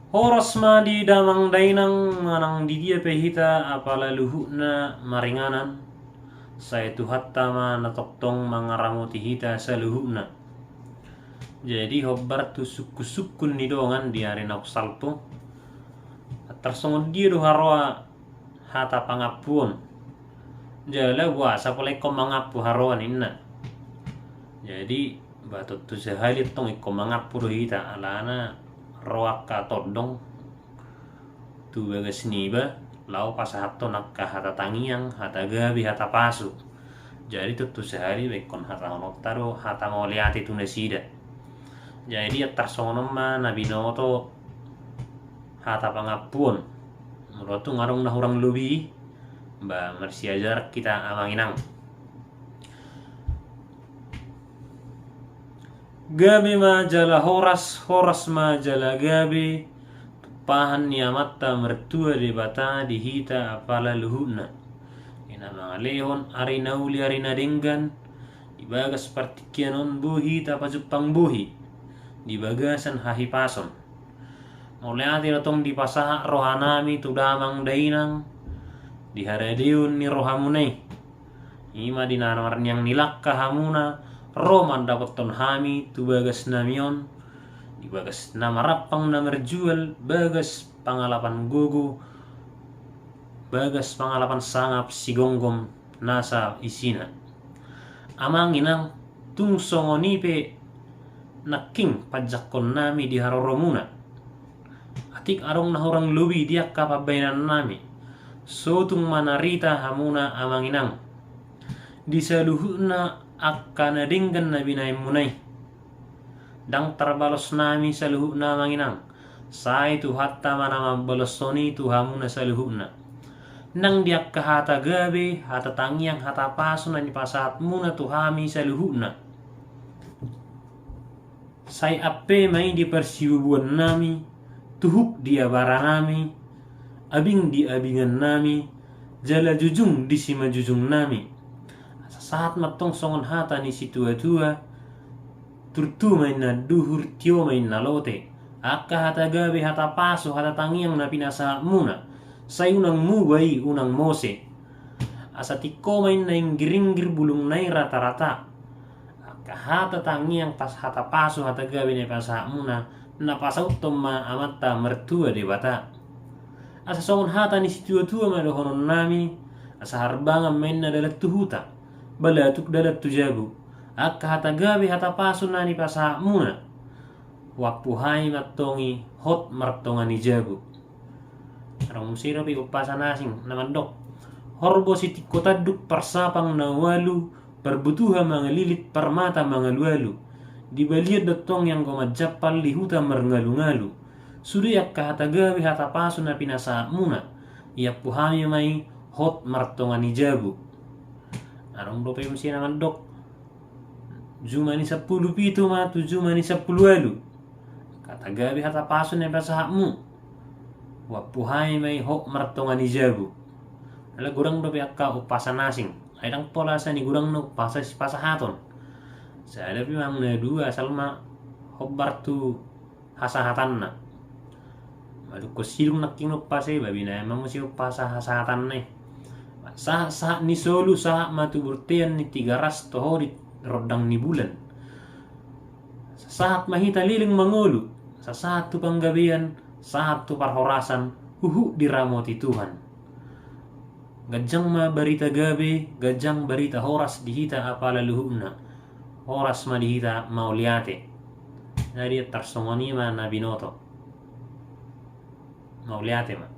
Horas ma di damang dainang manang di dia pehita apala luhukna maringanan. Saya tu hatta ma natoktong mangaramuti hita saluhukna. Jadi hobbar tu sukun ni dongan di arena salto. Tersongon dia do haroa hata pangapuon. Jala wasa pulai ko mangapu haroan inna. Jadi batut tu sehalit tong ikko mangapu do hita alana roak ka todong tu bagas niba lau pasahatto nakka hata tangiang hata gabi hata pasu. Jadi tu sehari bekon hata honoktaro hata ngoliati tu nasida. Jadi tersongon ma nabinoto hata pangapuon menurut tu ngarong na hurang lubi ba marsiajar kita amanginang gabi ma jala horas ma jala gabi pahan niamatta mertua di bata di hita apala luhuna ina mangalehon ari nauli ari nadenggan ibagas partikianon buhi tapa jepang buhi di bagasan hahi pason Muliati ratong di pasaha rohanami tu damang dainang di haradeun ni rohamunai ima di nanar yang nilakka hamuna roman dapat ton hami tu bagas namion di bagas namarapang namerjual bagas pangalapan gugu bagas pangalapan sangap sigonggom nasa isina amang inang tung songonipe naking pajakon nami di haroromuna atik arong nahorang lubi dia kapabainan nami sotung manarita hamuna amanginang di saluhuna akkana denggan nabi nai munai dang terbalos nami saluhuna amanginang sai tu hatta mana balosoni tu hamuna saluhuna nang dia hata gabe hata tangiang hata pasuna ni pasat muna tu hami saluhuna sai ape mai di persiubuan nami tuhuk dia baranami abing di abingan nami jala jujung di sima jujung nami saat matong songon hata ni situa-tua turtu main na duhur tio main na lote akka hata gabe hata paso hata tangiang na pinasa muna say unang muway unang mose asa tiko main na giringgir bulung nai rata-rata akka hata tangiang pas hata paso hata gabe na pasa muna napasaut ma amatta mertua de bata asa songon hata ni situa-tua ma dohonon nami asa harbangan main na dalat tuhuta balatuk dalat tujabu akka hata gabi hata pasun nani pasa muna wapu hai matongi hot martongani jabu arang musiro pi upasa nasing namandok horbo siti kota duk persapang nawalu perbutuha mangalilit permata mangalualu di baliat dotong yang gomajapal di huta merengalu-ngalu sudah yak hata gawi hata pasu na pinasa muna ia puhami mai hot martongani jabu arong dope msi naman dok jumani 10 pito ma tu jumani 10 alu kata gawi hata pasu na pinasa mu wapuhami mai hot martongani jabu ala gurang dope akka upasa nasing aidang pola sa ni gurang no pasa haton saya tapi mang na dua salma hobbar tu hasahatanna madu ko silung naking pase babi na emang musi pasa hasahatan ne sa ni solu sa matu burtian ni 300 tohori rodang ni bulan saat mahita liling mangulu sa satu panggabian satu parhorasan diramoti Tuhan gajang ma barita gabe gajang barita horas dihita apala luhuna horas ma dihita mauliate jadi tersongoni ma nabinoto mauliate ma